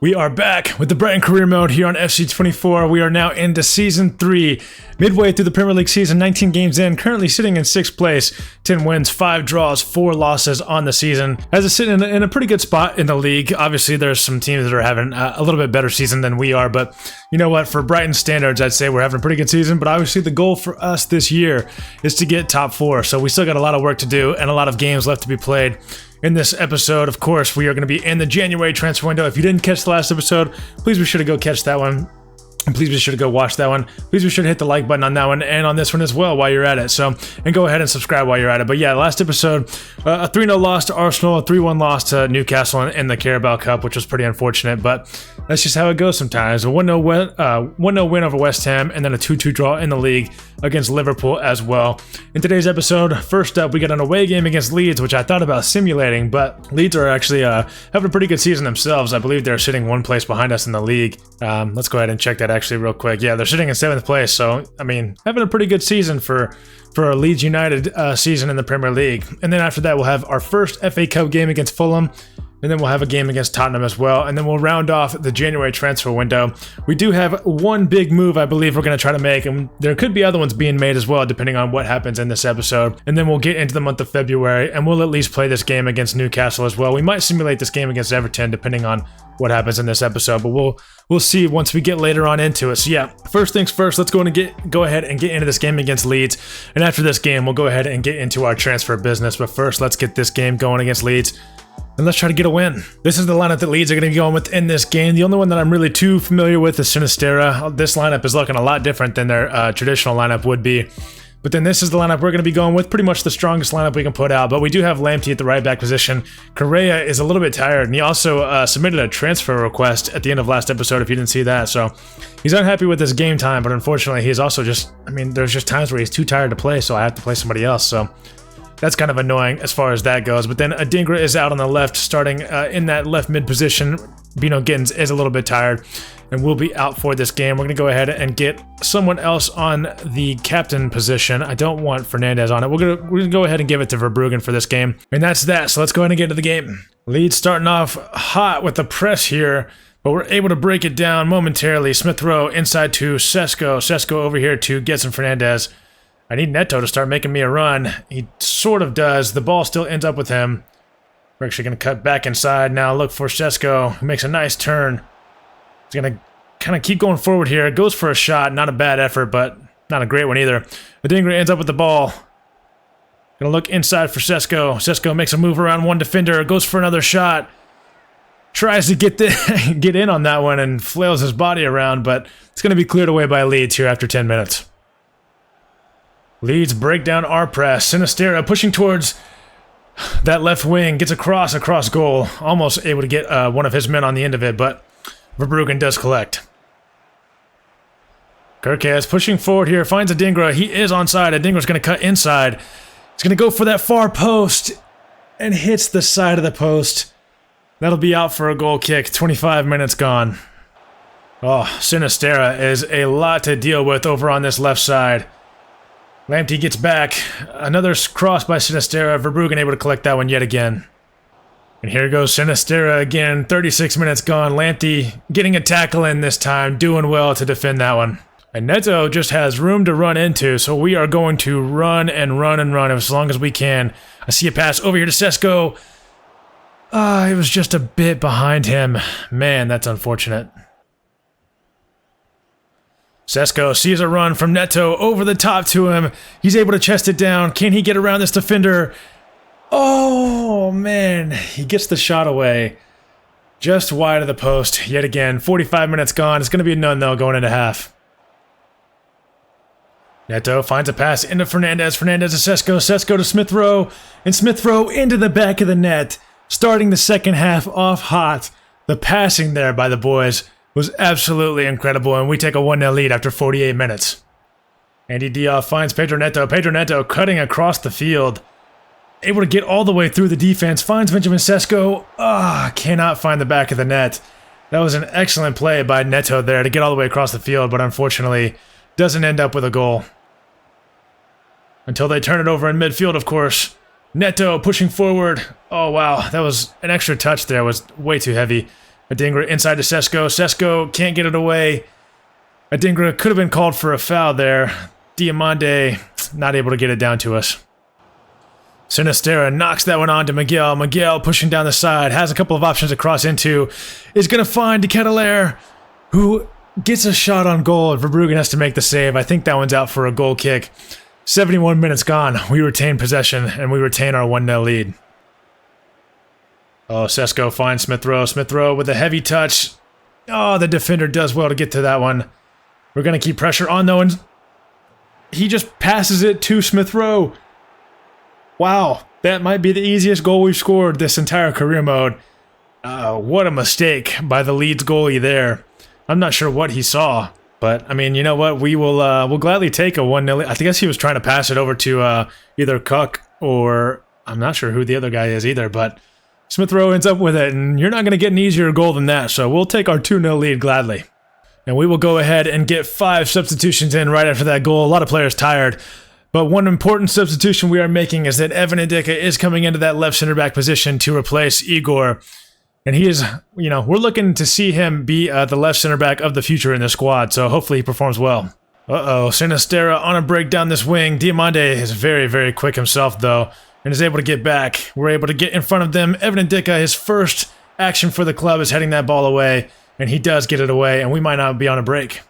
We are back with the Brighton career mode here on FC24. We are now into Season 3, midway through the Premier League season, 19 games in, currently sitting in 6th place, 10 wins, 5 draws, 4 losses on the season. As it's sitting in a pretty good spot in the league. Obviously, there's some teams that are having a little bit better season than we are, but you know what? For Brighton standards, I'd say we're having a pretty good season, but obviously the goal for us this year is to get top 4, so we still got a lot of work to do and a lot of games left to be played. In this episode, of course, we are going to be in the January transfer window. If you didn't catch the last episode, please be sure to go catch that one. And please be sure to go watch that one. Please be sure to hit the like button on that one and on this one as well while you're at it. And go ahead and subscribe while you're at it. But yeah, last episode, a 3-0 loss to Arsenal, a 3-1 loss to Newcastle in the Carabao Cup, which was pretty unfortunate. But that's just how it goes sometimes. A 1-0 win over West Ham, and then a 2-2 draw in the league against Liverpool as well. In today's episode, first up, we got an away game against Leeds, which I thought about simulating, but Leeds are actually having a pretty good season themselves. I believe they're sitting one place behind us in the league. Let's go ahead and check that actually real quick. Yeah, they're sitting in 7th place, so I mean, having a pretty good season for a Leeds United season in the Premier League. And then after that, we'll have our first FA Cup game against Fulham, and then we'll have a game against Tottenham as well, and then we'll round off the January transfer window. We do have one big move I believe we're going to try to make, and there could be other ones being made as well, depending on what happens in this episode. And then we'll get into the month of February, and we'll at least play this game against Newcastle as well. We might simulate this game against Everton, depending on what happens in this episode, but we'll see once we get later on into it. So yeah, first things first, let's go ahead and get into this game against Leeds, and after this game, we'll go ahead and get into our transfer business. But first, let's get this game going against Leeds. And let's try to get a win. This is the lineup that Leeds are going to be going with in this game. The only one that I'm really too familiar with is Sinistera. This lineup is looking a lot different than their traditional lineup would be. But then this is the lineup we're going to be going with, pretty much the strongest lineup we can put out. But we do have Lamptey at the right back position. Correa is a little bit tired, and he also submitted a transfer request at the end of last episode, if you didn't see that. So he's unhappy with his game time, but unfortunately he's also just, I mean, there's just times where he's too tired to play, so I have to play somebody else. So that's kind of annoying as far as that goes. But then Adingra is out on the left, starting in that left mid position. Bino Gittins is a little bit tired and will be out for this game. We're going to go ahead and get someone else on the captain position. I don't want Fernandez on it. We're going to go ahead and give it to Verbruggen for this game. And that's that. So let's go ahead and get into the game. Leeds starting off hot with the press here, but we're able to break it down momentarily. Smith Rowe inside to Sesko. Sesko over here to Gedson Fernandez. I need Neto to start making me a run. He sort of does. The ball still ends up with him. We're actually going to cut back inside now. Look for Sesko, who makes a nice turn. He's going to kind of keep going forward here. Goes for a shot. Not a bad effort, but not a great one either. Adingra ends up with the ball. Going to look inside for Sesko. Sesko makes a move around one defender. Goes for another shot. Tries to get in on that one and flails his body around, but it's going to be cleared away by Leeds here after 10 minutes. Leeds break down our press. Sinistera pushing towards that left wing. Gets across goal. Almost able to get one of his men on the end of it, but Verbruggen does collect. Kerkez pushing forward here. Finds Adingra. He is onside. Adingra's going to cut inside. He's going to go for that far post and hits the side of the post. That'll be out for a goal kick. 25 minutes gone. Oh, Sinistera is a lot to deal with over on this left side. Lamptey gets back. Another cross by Sinistera. Verbruggen able to collect that one yet again. And here goes Sinistera again. 36 minutes gone. Lamptey getting a tackle in this time. Doing well to defend that one. And Neto just has room to run into, so we are going to run and run and run as long as we can. I see a pass over here to Sesko. It was just a bit behind him. Man, that's unfortunate. Sesko sees a run from Neto over the top to him. He's able to chest it down. Can he get around this defender? Oh, man. He gets the shot away. Just wide of the post. Yet again, 45 minutes gone. It's going to be a none, though, going into half. Neto finds a pass into Fernandez. Fernandez to Sesko. Sesko to Smith Rowe. And Smith Rowe into the back of the net. Starting the second half off hot. The passing there by the boys was absolutely incredible, and we take a 1-0 lead after 48 minutes. Andy Diop finds Pedro Neto. Pedro Neto cutting across the field. Able to get all the way through the defense. Finds Benjamin Sesko. Cannot find the back of the net. That was an excellent play by Neto there to get all the way across the field, but unfortunately doesn't end up with a goal. Until they turn it over in midfield, of course. Neto pushing forward. Oh, wow. That was an extra touch there. It was way too heavy. Adingra inside to Sesko. Sesko can't get it away. Adingra could have been called for a foul there. Diamande not able to get it down to us. Sinistera knocks that one on to Miguel. Miguel pushing down the side, has a couple of options to cross into. Is going to find De Ketelaere, who gets a shot on goal. Verbruggen has to make the save. I think that one's out for a goal kick. 71 minutes gone. We retain possession, and we retain our 1-0 lead. Oh, Sesko finds Smith Rowe. Smith Rowe with a heavy touch. Oh, the defender does well to get to that one. We're going to keep pressure on, though, and he just passes it to Smith Rowe. Wow, that might be the easiest goal we've scored this entire career mode. What a mistake by the Leeds goalie there. I'm not sure what he saw, but I mean, you know what? We'll gladly take a 1-0. I guess he was trying to pass it over to either Cook or I'm not sure who the other guy is either, but Smith Rowe ends up with it, and you're not going to get an easier goal than that, so we'll take our 2-0 lead gladly. And we will go ahead and get 5 substitutions in right after that goal. A lot of players tired. But one important substitution we are making is that Evan Ndicka is coming into that left center back position to replace Igor. And he is, you know, we're looking to see him be the left center back of the future in the squad. So hopefully he performs well. Uh-oh, Sinistera on a break down this wing. Diamande is very, very quick himself, though, and is able to get back. We're able to get in front of them. Evan Ndicka, his first action for the club is heading that ball away. And he does get it away, and we might not be on a break.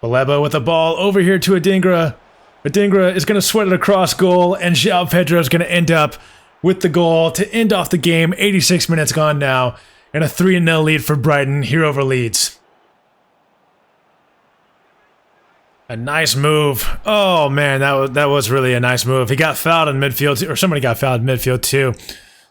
Baleba with the ball over here to Adingra. Adingra is going to sweat it across goal, and João Pedro is going to end up with the goal to end off the game. 86 minutes gone now, and a 3-0 lead for Brighton here over Leeds. A nice move. Oh, man, that was really a nice move. He got fouled in midfield, or somebody got fouled in midfield too.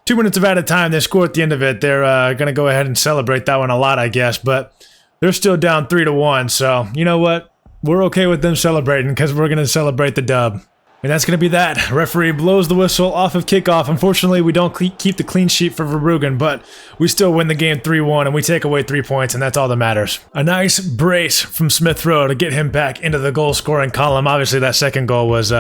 2 minutes of added time, they score at the end of it. They're going to go ahead and celebrate that one a lot, I guess, but they're still down 3-1, so you know what? We're okay with them celebrating because we're going to celebrate the dub. And that's going to be that. Referee blows the whistle off of kickoff. Unfortunately, we don't keep the clean sheet for Verbruggen, but we still win the game 3-1, and we take away 3 points, and that's all that matters. A nice brace from Smith Rowe to get him back into the goal-scoring column. Obviously, that second goal was,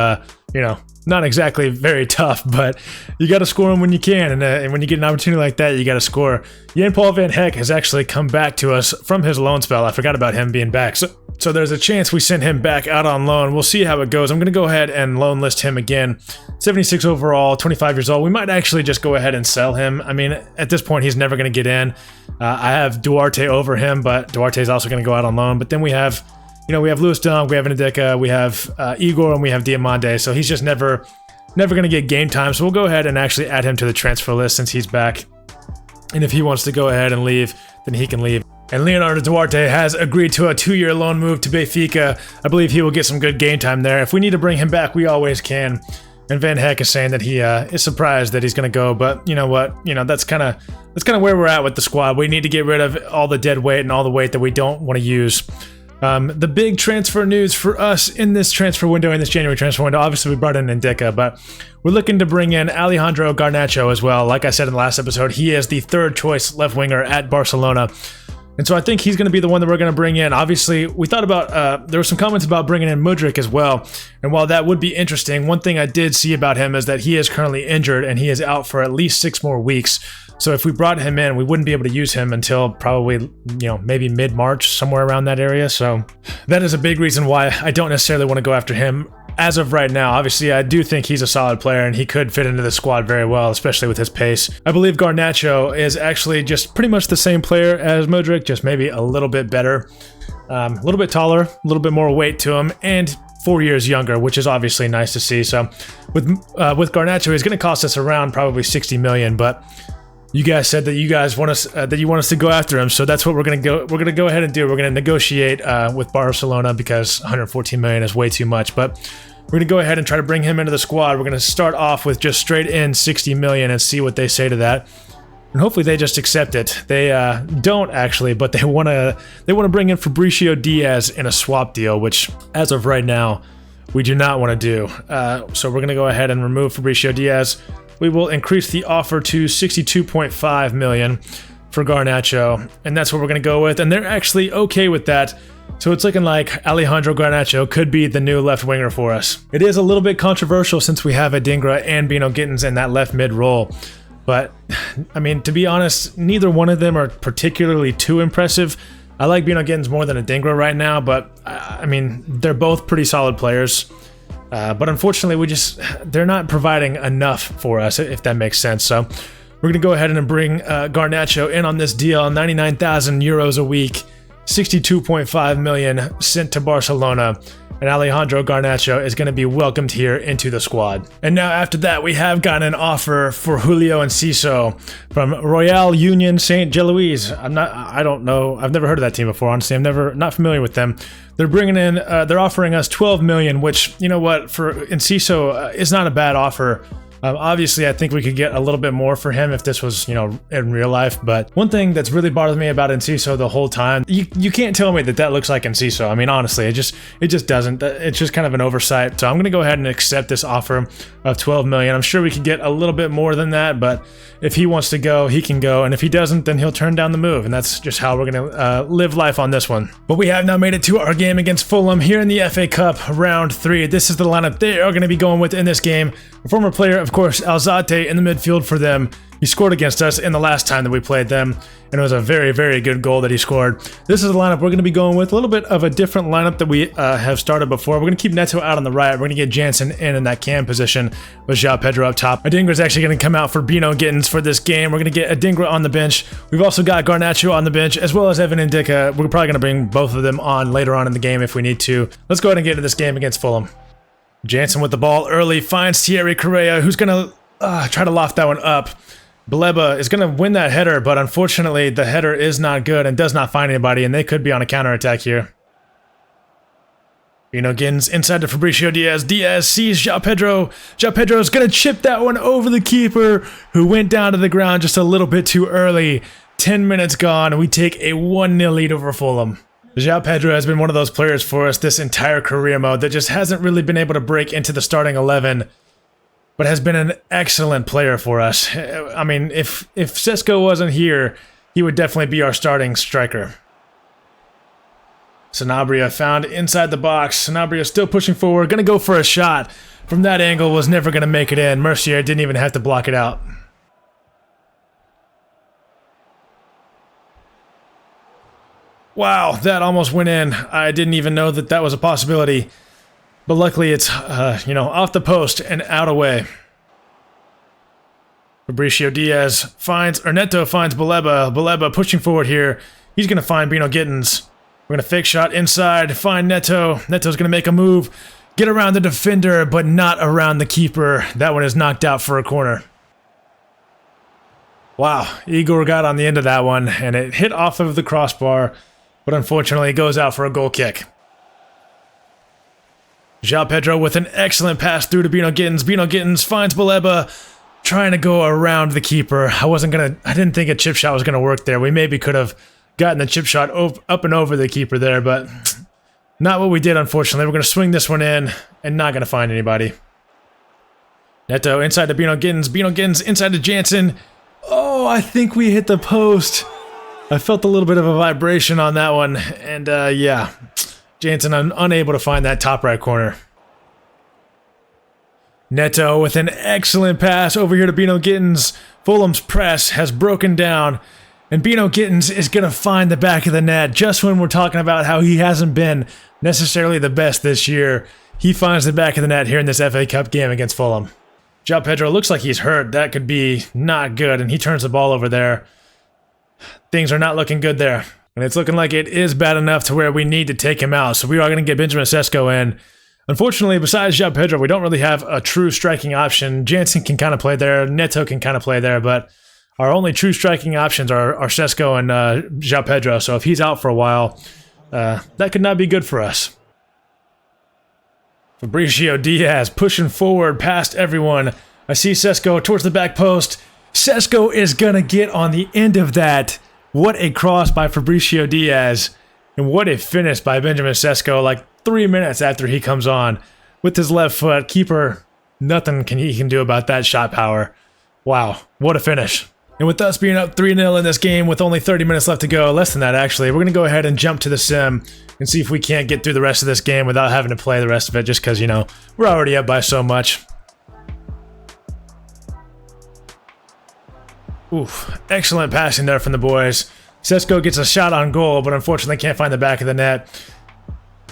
not exactly very tough, but you got to score them when you can, and when you get an opportunity like that, you got to score. Jan-Paul van Heck has actually come back to us from his loan spell. I forgot about him being back. So there's a chance we send him back out on loan. We'll see how it goes. I'm going to go ahead and loan list him again. 76 overall, 25 years old. We might actually just go ahead and sell him. I mean, at this point, he's never going to get in. I have Duarte over him, but Duarte is also going to go out on loan. But then we have, we have Lewis Dunk, we have Ndicka, we have Igor, and we have Diamande. So he's just never going to get game time. So we'll go ahead and actually add him to the transfer list since he's back. And if he wants to go ahead and leave, then he can leave. And Leonardo Duarte has agreed to a 2-year loan move to Benfica. I believe he will get some good game time there. If we need to bring him back, we always can. And Van Heck is saying that he is surprised that he's going to go. But you know what? That's kind of where we're at with the squad. We need to get rid of all the dead weight and all the weight that we don't want to use. The big transfer news for us in this transfer window, in this January transfer window, obviously we brought in Ndicka, but we're looking to bring in Alejandro Garnacho as well. Like I said in the last episode, he is the third choice left winger at Barcelona. And so I think he's going to be the one that we're going to bring in. Obviously, we thought about, there were some comments about bringing in Mudryk as well. And while that would be interesting, one thing I did see about him is that he is currently injured and he is out for at least 6 more weeks. So if we brought him in, we wouldn't be able to use him until probably, maybe mid-March, somewhere around that area. So that is a big reason why I don't necessarily want to go after him as of right now. Obviously, I do think he's a solid player and he could fit into the squad very well, especially with his pace. I believe Garnacho is actually just pretty much the same player as Mudryk, just maybe a little bit better, a little bit taller, a little bit more weight to him, and 4 years younger, which is obviously nice to see. So with Garnacho, he's going to cost us around probably 60 million, but you guys said that you guys want us to go after him, so that's what we're gonna go. We're gonna go ahead and do. We're gonna negotiate with Barcelona because 114 million is way too much. But we're gonna go ahead and try to bring him into the squad. We're gonna start off with just straight in 60 million and see what they say to that, and hopefully they just accept it. They don't actually, but they wanna bring in Fabricio Diaz in a swap deal, which as of right now we do not want to do. So we're gonna go ahead and remove Fabricio Diaz. We will increase the offer to 62.5 million for Garnacho, and that's what we're going to go with, and they're actually okay with that. So it's looking like Alejandro Garnacho could be the new left winger for us. It is a little bit controversial since we have Adingra and Bino Gittins in that left mid role, But, I mean, to be honest, neither one of them are particularly too impressive. I like Bino Gittins more than Adingra right now, but, I mean, they're both pretty solid players. But unfortunately, they're not providing enough for us, if that makes sense. So we're going to go ahead and bring Garnacho in on this deal, 99,000 euros a week, 62.5 million sent to Barcelona. And Alejandro Garnacho is going to be welcomed here into the squad. And now after that, we have gotten an offer for Julio Enciso from Royal Union Saint Geloise. I don't know. I've never heard of that team before. Honestly, I'm not familiar with them. They're bringing in, they're offering us 12 million, which, you know what, for Enciso is not a bad offer. Obviously, I think we could get a little bit more for him if this was, you know, in real life. But one thing that's really bothered me about Enciso the whole time, you can't tell me that looks like Enciso. I mean, honestly, it just doesn't. It's just kind of an oversight. So I'm going to go ahead and accept this offer of 12 million. I'm sure we could get a little bit more than that, but if he wants to go, he can go. And if he doesn't, then he'll turn down the move. And that's just how we're going to live life on this one. But we have now made it to our game against Fulham here in the FA Cup round 3. This is the lineup they are going to be going with in this game. A former player, of course, Alzate in the midfield for them. He scored against us in the last time that we played them, and it was a very, very good goal that he scored. This is the lineup we're going to be going with. A little bit of a different lineup that we have started before. We're going to keep Neto out on the right. We're going to get Jansen in that cam position with João Pedro up top. Adingra is actually going to come out for Bino Gittins for this game. We're going to get Adingra on the bench. We've also got Garnacho on the bench, as well as Evan Ndicka. We're probably going to bring both of them on later on in the game if we need to. Let's go ahead and get into this game against Fulham. Jansen with the ball early, finds Thierry Correa, who's going to try to loft that one up. Baleba is going to win that header, but unfortunately the header is not good and does not find anybody, and they could be on a counterattack here. Bino Gittins inside to Fabricio Diaz. Diaz sees João Pedro. João Pedro is going to chip that one over the keeper, who went down to the ground just a little bit too early. 10 minutes gone, and we take a 1-0 lead over Fulham. João Pedro has been one of those players for us this entire career mode that just hasn't really been able to break into the starting 11, but has been an excellent player for us. I mean, if Sesko wasn't here, he would definitely be our starting striker. Sanabria found inside the box. Sanabria still pushing forward, going to go for a shot. From that angle, was never going to make it in. Mercier didn't even have to block it out. Wow, that almost went in. I didn't even know that was a possibility. But luckily it's, you know, off the post and out away. Fabricio Diaz finds Baleba. Baleba pushing forward here. He's going to find Bino Gittins. We're going to fake shot inside, find Neto. Neto's going to make a move, get around the defender, but not around the keeper. That one is knocked out for a corner. Wow, Igor got on the end of that one, and it hit off of the crossbar. But unfortunately, it goes out for a goal kick. João Pedro with an excellent pass through to Bino Gittins. Bino Gittins finds Baleba, trying to go around the keeper. I didn't think a chip shot was gonna work there. We maybe could have gotten the chip shot up and over the keeper there, but not what we did, unfortunately. We're gonna swing this one in and not gonna find anybody. Neto inside to Bino Gittins. Bino Gittins inside to Jansen. Oh, I think we hit the post. I felt a little bit of a vibration on that one, and yeah, Jansen unable to find that top right corner. Neto with an excellent pass over here to Bino Gittins. Fulham's press has broken down, and Bino Gittins is going to find the back of the net just when we're talking about how he hasn't been necessarily the best this year. He finds the back of the net here in this FA Cup game against Fulham. João Pedro looks like he's hurt. That could be not good, and he turns the ball over there. Things are not looking good there. And it's looking like it is bad enough to where we need to take him out. So we are going to get Benjamin Sesko in. Unfortunately, besides João Pedro, we don't really have a true striking option. Jansen can kind of play there. Neto can kind of play there. But our only true striking options are Sesko and João Pedro. So if he's out for a while, that could not be good for us. Fabricio Diaz pushing forward past everyone. I see Sesko towards the back post. Sesko is going to get on the end of that. What a cross by Fabricio Diaz. And what a finish by Benjamin Sesko, like 3 minutes after he comes on. With his left foot, keeper, nothing he can do about that shot power. Wow, what a finish. And with us being up 3-0 in this game with only 30 minutes left to go, less than that actually, we're going to go ahead and jump to the sim and see if we can't get through the rest of this game without having to play the rest of it just because, you know, we're already up by so much. Oof, excellent passing there from the boys. Sesko gets a shot on goal, but unfortunately can't find the back of the net.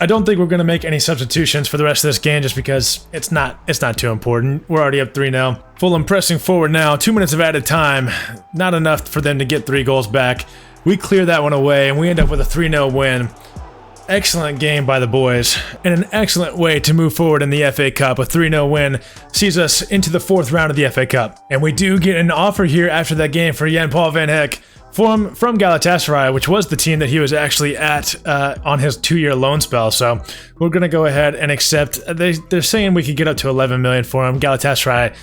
I don't think we're going to make any substitutions for the rest of this game just because it's not too important. We're already up 3-0. Fulham pressing forward now. 2 minutes of added time. Not enough for them to get 3 goals back. We clear that one away, and we end up with a 3-0 win. Excellent game by the boys, and an excellent way to move forward in the FA Cup. A 3-0 win sees us into the 4th round of the FA Cup. And we do get an offer here after that game for Jan-Paul van Heck from Galatasaray, which was the team that he was actually at on his 2-year loan spell. So we're going to go ahead and accept. They're saying we could get up to 11 million for him. Galatasaray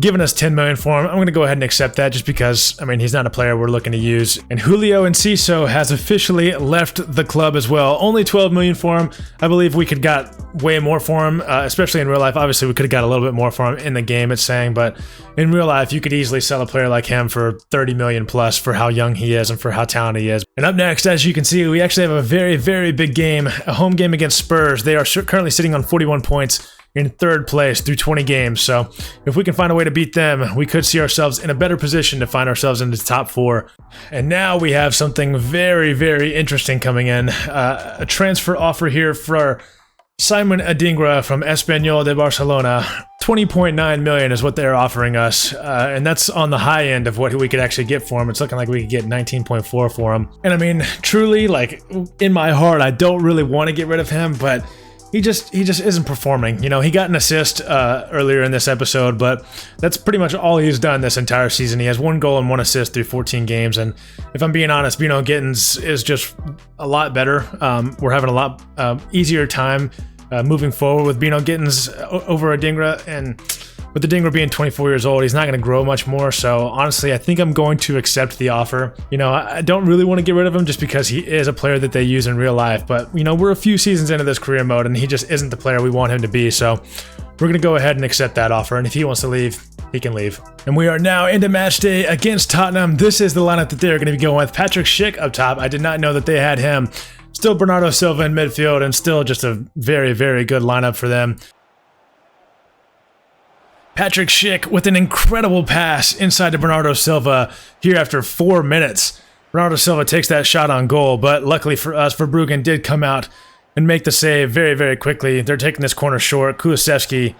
giving us 10 million for him. I'm going to go ahead and accept that just because, I mean, he's not a player we're looking to use. And Julio Enciso has officially left the club as well. Only 12 million for him. I believe we could got way more for him, especially in real life. Obviously, we could have got a little bit more for him in the game, it's saying, but in real life, you could easily sell a player like him for 30 million plus for how young he is and for how talented he is. And up next, as you can see, we actually have a very, very big game, a home game against Spurs. They are currently sitting on 41 points in 3rd place through 20 games. So if we can find a way to beat them, we could see ourselves in a better position to find ourselves in the top 4. And now we have something very, very interesting coming in. A transfer offer here for Simon Adingra from Espanyol de Barcelona. 20.9 million is what they're offering us, and that's on the high end of what we could actually get for him. It's looking like we could get 19.4 for him. And I mean, truly, like, in my heart, I don't really want to get rid of him, but he just isn't performing. You know, he got an assist earlier in this episode, but that's pretty much all he's done this entire season. He has 1 goal and 1 assist through 14 games, and if I'm being honest, Bino Gittins is just a lot better. We're having a lot easier time moving forward with Bino Gittins over Adingra, and with Adingra being 24 years old, he's not going to grow much more. So honestly, I think I'm going to accept the offer. You know, I don't really want to get rid of him just because he is a player that they use in real life. But, you know, we're a few seasons into this career mode, and he just isn't the player we want him to be. So we're going to go ahead and accept that offer. And if he wants to leave, he can leave. And we are now into match day against Tottenham. This is the lineup that they're going to be going with. Patrick Schick up top. I did not know that they had him. Still Bernardo Silva in midfield, and still just a very, very good lineup for them. Patrick Schick with an incredible pass inside to Bernardo Silva here after 4 minutes. Bernardo Silva takes that shot on goal, but luckily for us, Verbruggen did come out and make the save very, very quickly. They're taking this corner short. Kulusevski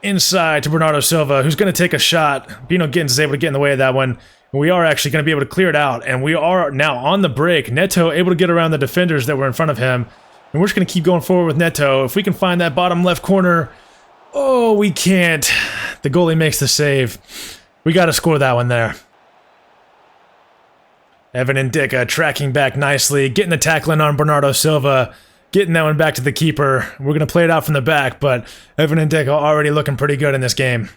inside to Bernardo Silva, who's going to take a shot. Bino Gittins is able to get in the way of that one. And we are actually going to be able to clear it out, and we are now on the break. Neto able to get around the defenders that were in front of him, and we're just going to keep going forward with Neto. If we can find that bottom left corner... Oh, we can't. The goalie makes the save. We got to score that one there. Evan Ndicka tracking back nicely, getting the tackling on Bernardo Silva, getting that one back to the keeper. We're going to play it out from the back, but Evan Ndicka already looking pretty good in this game.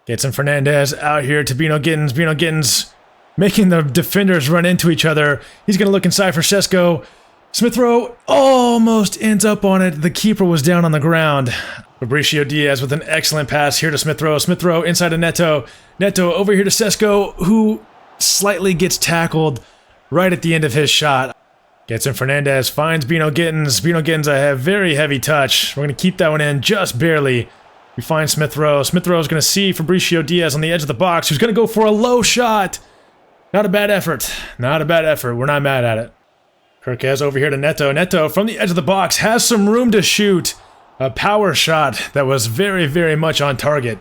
Getson Fernandez out here to Bino Gittins. Bino Gittins making the defenders run into each other. He's going to look inside for Sesko. Smith Rowe almost ends up on it. The keeper was down on the ground. Fabricio Diaz with an excellent pass here to Smith Rowe. Smith Rowe inside to Neto. Neto over here to Sesko, who slightly gets tackled right at the end of his shot. Getson Fernandez finds Bino Gittins. Bino Gittins, I have very heavy touch. We're going to keep that one in just barely. We find Smith Rowe. Smith Rowe is going to see Fabricio Diaz on the edge of the box, who's going to go for a low shot. Not a bad effort. Not a bad effort. We're not mad at it. Kirkez over here to Neto. Neto from the edge of the box has some room to shoot. A power shot that was very, very much on target.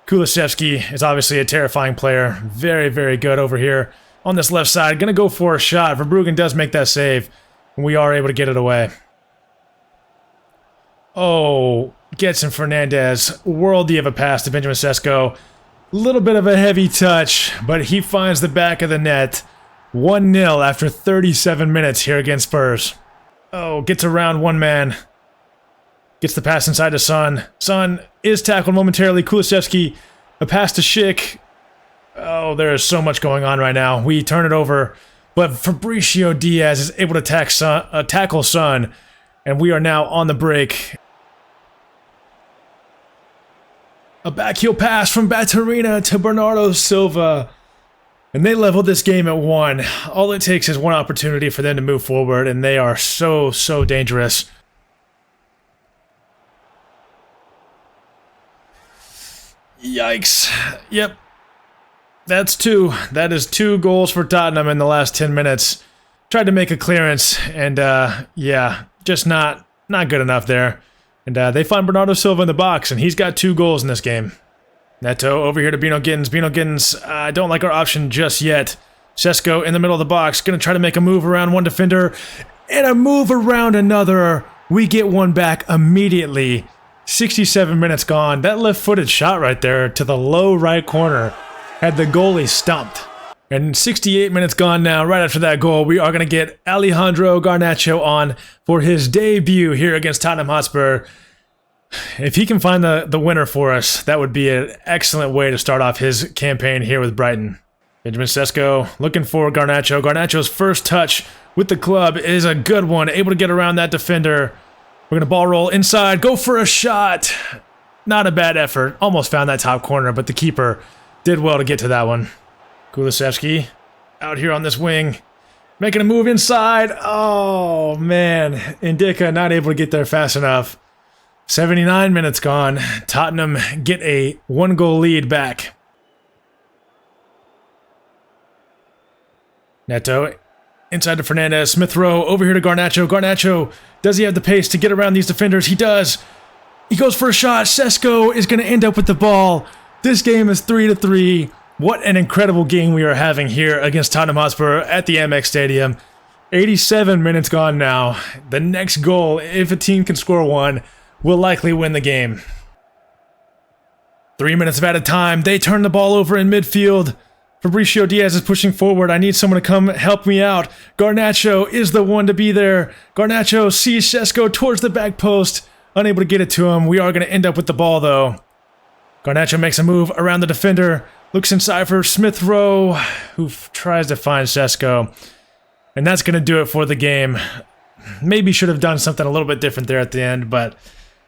Kulusevski is obviously a terrifying player. Very, very good over here on this left side. Going to go for a shot. Verbruggen does make that save, and we are able to get it away. Oh, Getson Fernandez. Worldy of a pass to Benjamin Sesko. Little bit of a heavy touch, but he finds the back of the net. 1-0 after 37 minutes here against Spurs. Oh, gets around one man. Gets the pass inside to Son. Son is tackled momentarily. Kulusevski, a pass to Schick. Oh, there is so much going on right now. We turn it over, but Fabricio Diaz is able to tackle Son, and we are now on the break. A backheel pass from Baturina to Bernardo Silva. And they leveled this game at 1. All it takes is one opportunity for them to move forward, and they are so, so dangerous. Yikes. Yep. that's two. That is 2 goals for Tottenham in the last 10 minutes. Tried to make a clearance, and yeah, just not good enough there. And they find Bernardo Silva in the box, and he's got 2 goals in this game. Neto over here to Bino Gittins. Bino Gittins, I don't like our option just yet. Sesko in the middle of the box, going to try to make a move around one defender, and a move around another. We get one back immediately. 67 minutes gone. That left-footed shot right there to the low right corner had the goalie stumped. And 68 minutes gone now. Right after that goal, we are going to get Alejandro Garnacho on for his debut here against Tottenham Hotspur. If he can find the winner for us, that would be an excellent way to start off his campaign here with Brighton. Benjamin Sesko looking for Garnacho. Garnacho's first touch with the club is a good one. Able to get around that defender. We're going to ball roll inside. Go for a shot. Not a bad effort. Almost found that top corner, but the keeper did well to get to that one. Kulusevski out here on this wing. Making a move inside. Oh, man. Indika not able to get there fast enough. 79 minutes gone. Tottenham get a 1-goal lead back. Neto inside to Fernandez. Smith Rowe over here to Garnacho. Garnacho, does he have the pace to get around these defenders? He does. He goes for a shot. Sesko is going to end up with the ball. This game is 3-3. What an incredible game we are having here against Tottenham Hotspur at the Amex Stadium. 87 minutes gone now. The next goal, if a team can score one, will likely win the game. 3 minutes of added time. They turn the ball over in midfield. Fabricio Diaz is pushing forward. I need someone to come help me out. Garnacho is the one to be there. Garnacho sees Sesko towards the back post. Unable to get it to him. We are going to end up with the ball, though. Garnacho makes a move around the defender. Looks inside for Smith Rowe, who tries to find Sesko. And that's going to do it for the game. Maybe should have done something a little bit different there at the end, but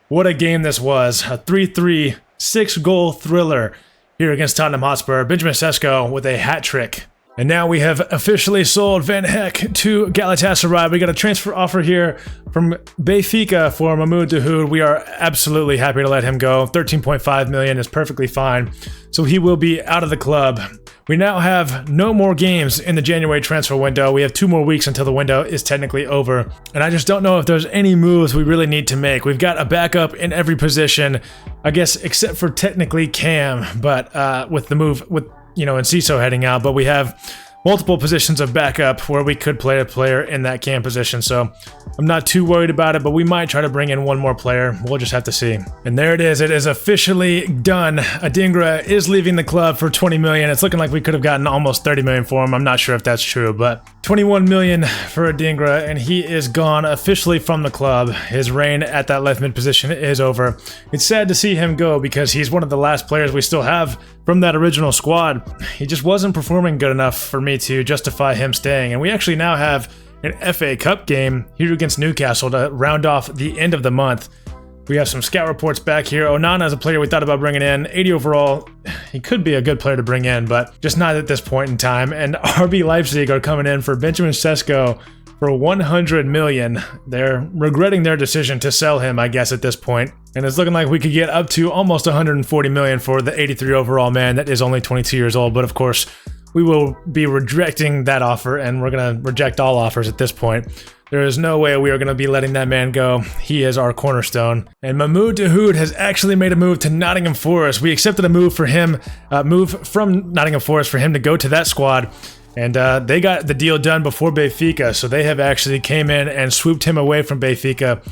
what a game this was. A 3-3, 6-goal thriller here against Tottenham Hotspur. Benjamin Sesko with a hat trick. And now we have officially sold Van Heck to Galatasaray. We got a transfer offer here from Benfica for Mahmoud Dahoud. We are absolutely happy to let him go. 13.5 million is perfectly fine. So he will be out of the club. We now have no more games in the January transfer window. We have 2 more weeks until the window is technically over. And I just don't know if there's any moves we really need to make. We've got a backup in every position, I guess, except for technically Cam, but with the move with Enciso heading out, but we have multiple positions of backup where we could play a player in that Cam position, so I'm not too worried about it, but we might try to bring in one more player. We'll just have to see. And there it is officially done. Adingra is leaving the club for 20 million. It's looking like we could have gotten almost 30 million for him. I'm not sure if that's true, but 21 million for Adingra, and he is gone officially from the club. His reign at that left mid position is over. It's sad to see him go because he's one of the last players we still have from that original squad. He just wasn't performing good enough for me to justify him staying, and we actually now have an FA Cup game here against Newcastle to round off the end of the month. We have some scout reports back here. Onana is a player we thought about bringing in. 80 overall. He could be a good player to bring in, but just not at this point in time. And RB Leipzig are coming in for Benjamin Sesko for 100 million. They're regretting their decision to sell him, I guess, at this point. And it's looking like we could get up to almost 140 million for the 83 overall man that is only 22 years old. But of course, we will be rejecting that offer, and we're going to reject all offers at this point. There is no way we are going to be letting that man go. He is our cornerstone. And Mahmoud Dahoud has actually made a move to Nottingham Forest. We accepted a move for him, move from Nottingham Forest for him to go to that squad. And they got the deal done before Benfica, so they have actually came in and swooped him away from Benfica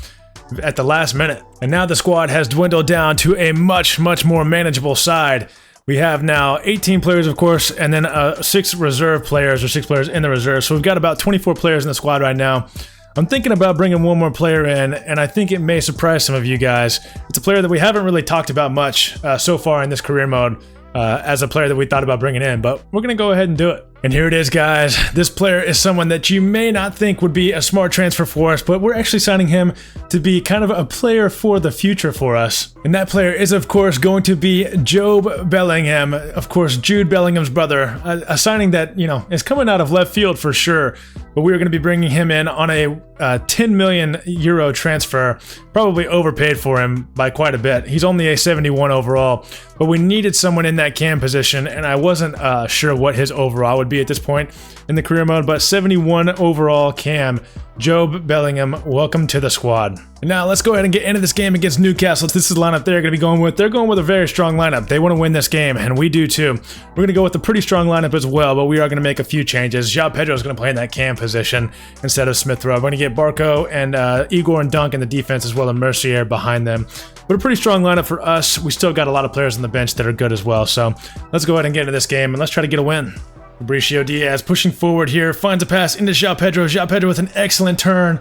at the last minute. And now the squad has dwindled down to a much, much more manageable side. We have now 18 players, of course, and then 6 reserve players, or 6 players in the reserve. So we've got about 24 players in the squad right now. I'm thinking about bringing one more player in, and I think it may surprise some of you guys. It's a player that we haven't really talked about much so far in this career mode as a player that we thought about bringing in, but we're going to go ahead and do it. And here it is, guys. This player is someone that you may not think would be a smart transfer for us, but we're actually signing him to be kind of a player for the future for us. And that player is, of course, going to be Jobe Bellingham, of course, Jude Bellingham's brother. A signing that, is coming out of left field for sure. but we are going to be bringing him in on a 10 million euro transfer. Probably overpaid for him by quite a bit. He's only a 71 overall, but we needed someone in that cam position, and I wasn't sure what his overall would be at this point in the career mode, but 71 overall cam, Jobe Bellingham, welcome to the squad. Now let's go ahead and get into this game against Newcastle. This is the lineup they're going to be going with. They're going with a very strong lineup. They want to win this game, and we do too. We're going to go with a pretty strong lineup as well, but we are going to make a few changes. João Pedro is going to play in that cam position instead of Smith Rowe. We're going to get Barco and Igor and Dunk in the defense as well, and Mercier behind them. But a pretty strong lineup for us. We still got a lot of players on the bench that are good as well. So let's go ahead and get into this game, and let's try to get a win. Fabricio Diaz pushing forward here, finds a pass into João Pedro. João Pedro with an excellent turn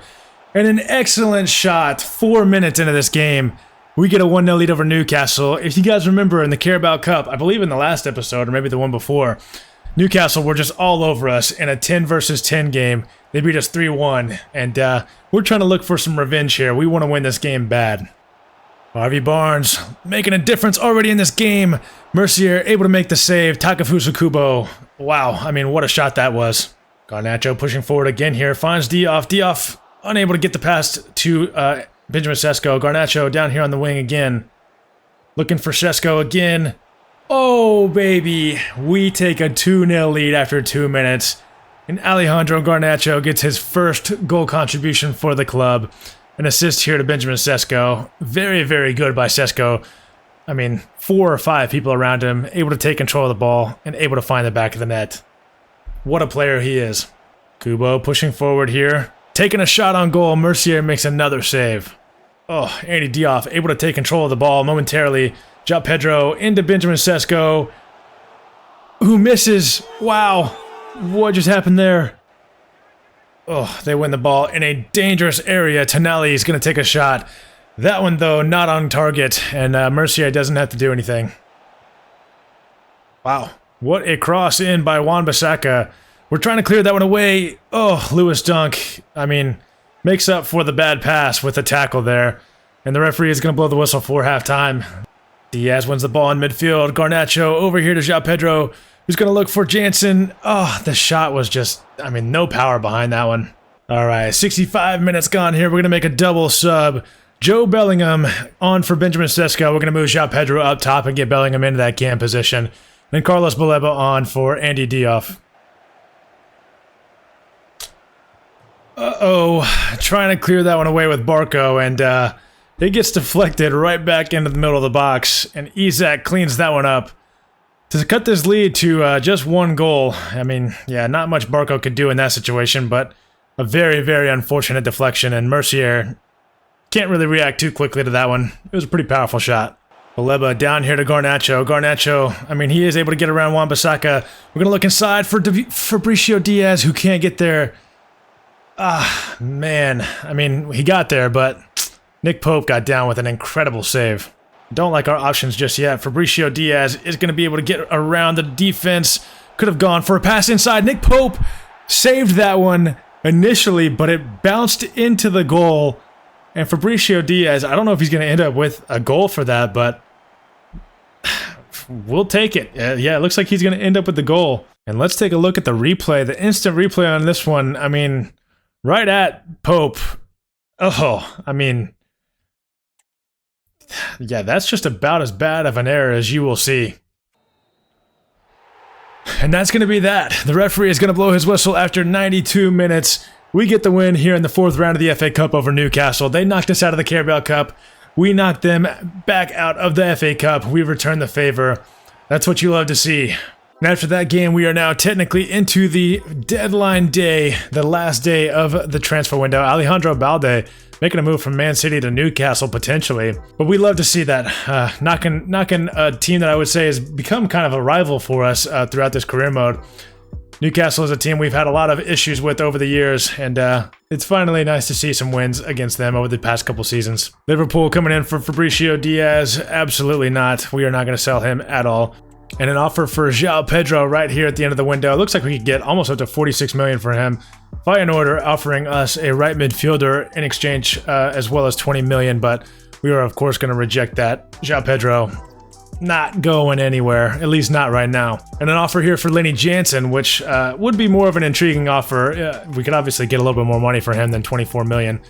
and an excellent shot. 4 minutes into this game, we get a 1-0 lead over Newcastle. If you guys remember in the Carabao Cup, I believe in the last episode or maybe the one before, Newcastle were just all over us in a 10 versus 10 game. They beat us 3-1, and we're trying to look for some revenge here. We want to win this game bad. Harvey Barnes making a difference already in this game. Mercier able to make the save. Takefusa Kubo. Wow, I mean, what a shot that was. Garnacho pushing forward again here. Finds Diouf. Diouf unable to get the pass to Benjamin Sesko. Garnacho down here on the wing again. Looking for Sesko again. Oh, baby. We take a 2-0 lead after 2 minutes. And Alejandro Garnacho gets his first goal contribution for the club. An assist here to Benjamin Sesko. Very, very good by Sesko. I mean, 4 or 5 people around him, able to take control of the ball and able to find the back of the net. What a player he is. Kubo pushing forward here. Taking a shot on goal. Mercier makes another save. Oh, Andy Diouf able to take control of the ball momentarily. João Pedro into Benjamin Sesko, who misses. Wow. What just happened there? Oh, they win the ball in a dangerous area. Tonali is going to take a shot. That one, though, not on target, and Mercier doesn't have to do anything. Wow. What a cross in by Wan-Bissaka. We're trying to clear that one away. Oh, Lewis Dunk, I mean, makes up for the bad pass with the tackle there. And the referee is going to blow the whistle for halftime. Diaz wins the ball in midfield. Garnacho over here to João Pedro, who's going to look for Jansen. Oh, the shot was just, I mean, no power behind that one. All right, 65 minutes gone here. We're going to make a double sub. Jobe Bellingham on for Benjamin Sesko. We're going to move João Pedro up top and get Bellingham into that cam position. Then Carlos Baleba on for Andy Diouf. Uh-oh. Trying to clear that one away with Barco, and it gets deflected right back into the middle of the box, and Isak cleans that one up to cut this lead to just 1 goal. I mean, yeah, not much Barco could do in that situation, but a very, very unfortunate deflection, and Mercier can't really react too quickly to that one. It was a pretty powerful shot. Baleba down here to Garnacho. Garnacho, I mean, he is able to get around Wan-Bissaka. We're going to look inside for Fabricio Diaz, who can't get there. Ah, man. I mean, he got there, but Nick Pope got down with an incredible save. Don't like our options just yet. Fabricio Diaz is going to be able to get around the defense. Could have gone for a pass inside. Nick Pope saved that one initially, but it bounced into the goal. And Fabricio Diaz, I don't know if he's going to end up with a goal for that, but we'll take it. Yeah, it looks like he's going to end up with the goal. And let's take a look at the replay, the instant replay on this one. I mean, right at Pope. Oh, I mean, yeah, that's just about as bad of an error as you will see. And that's going to be that. The referee is going to blow his whistle after 92 minutes. We get the win here in the 4th round of the FA Cup over Newcastle. They knocked us out of the Carabao Cup. We knocked them back out of the FA Cup. We returned the favor. That's what you love to see. And after that game, we are now technically into the deadline day, the last day of the transfer window. Alejandro Balde making a move from Man City to Newcastle potentially. But we love to see that. Knocking a team that I would say has become kind of a rival for us throughout this career mode. Newcastle is a team we've had a lot of issues with over the years, and it's finally nice to see some wins against them over the past couple seasons. Liverpool coming in for Fabricio Diaz. Absolutely not. We are not going to sell him at all. And an offer for João Pedro right here at the end of the window. It looks like we could get almost up to 46 million for him. Feyenoord offering us a right midfielder in exchange as well as 20 million, but we are of course going to reject that. João Pedro, not going anywhere, at least not right now. And an offer here for Lenny Jansen, which would be more of an intriguing offer. We could obviously get a little bit more money for him than 24 million.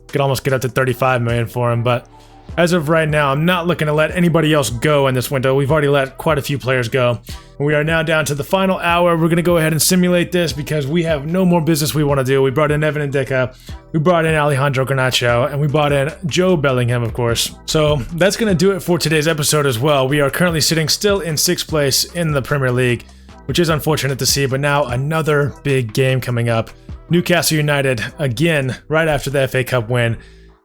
Could almost get up to 35 million for him, but as of right now, I'm not looking to let anybody else go in this window. We've already let quite a few players go. We are now down to the final hour. We're going to go ahead and simulate this because we have no more business we want to do. We brought in Evan Ndicka, we brought in Alejandro Garnacho, and we brought in Joe Bellingham, of course. So that's going to do it for today's episode as well. We are currently sitting still in 6th place in the Premier League, which is unfortunate to see, but now another big game coming up. Newcastle United, again, right after the FA Cup win.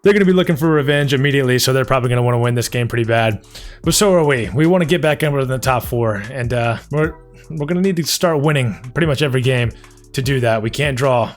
They're going to be looking for revenge immediately, so they're probably going to want to win this game pretty bad. But so are we. We want to get back in the top 4, and we're going to need to start winning pretty much every game to do that. We can't draw,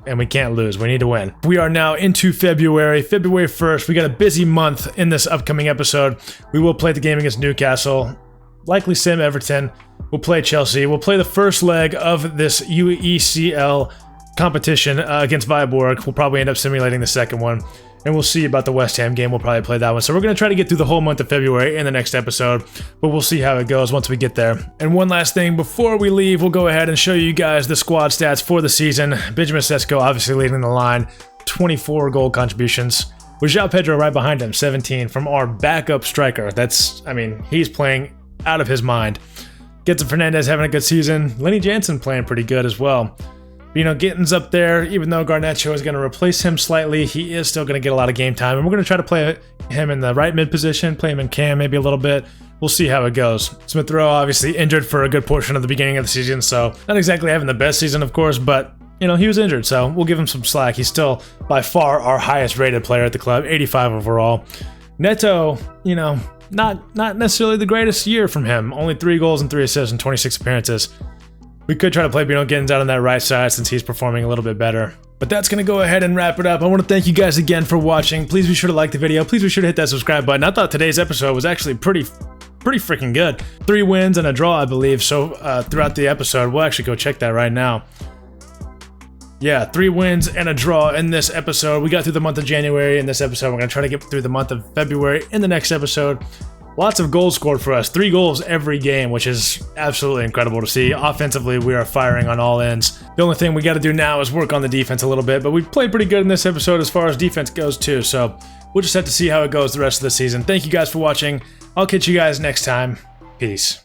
and we can't lose. We need to win. We are now into February 1st. We got a busy month in this upcoming episode. We will play the game against Newcastle, likely sim Everton. We'll play Chelsea. We'll play the first leg of this UECL competition against Viborg. We'll probably end up simulating the second one. And we'll see about the West Ham game. We'll probably play that one. So we're going to try to get through the whole month of February in the next episode. But we'll see how it goes once we get there. And one last thing, before we leave, we'll go ahead and show you guys the squad stats for the season. Benjamin Sesko obviously leading the line. 24 goal contributions. With João Pedro right behind him, 17 from our backup striker. He's playing out of his mind. Getson Fernandez having a good season. Lenny Jansen playing pretty good as well. Gittin's up there, even though Garnacho is going to replace him slightly, he is still going to get a lot of game time, and we're going to try to play him in the right mid position, play him in cam maybe a little bit. We'll see how it goes. Smith Rowe obviously injured for a good portion of the beginning of the season, so not exactly having the best season, of course, but he was injured, so we'll give him some slack. He's still by far our highest rated player at the club, 85 overall. Neto, not necessarily the greatest year from him. Only 3 goals and 3 assists in 26 appearances. We could try to play Bruno Gittins out on that right side since he's performing a little bit better. But that's going to go ahead and wrap it up. I want to thank you guys again for watching. Please be sure to like the video. Please be sure to hit that subscribe button. I thought today's episode was actually pretty freaking good. 3 wins and a draw, I believe, so throughout the episode. We'll actually go check that right now. Yeah, 3 wins and a draw in this episode. We got through the month of January in this episode. We're going to try to get through the month of February in the next episode. Lots of goals scored for us. 3 goals every game, which is absolutely incredible to see. Offensively, we are firing on all ends. The only thing we got to do now is work on the defense a little bit, but we played pretty good in this episode as far as defense goes too, so we'll just have to see how it goes the rest of the season. Thank you guys for watching. I'll catch you guys next time. Peace.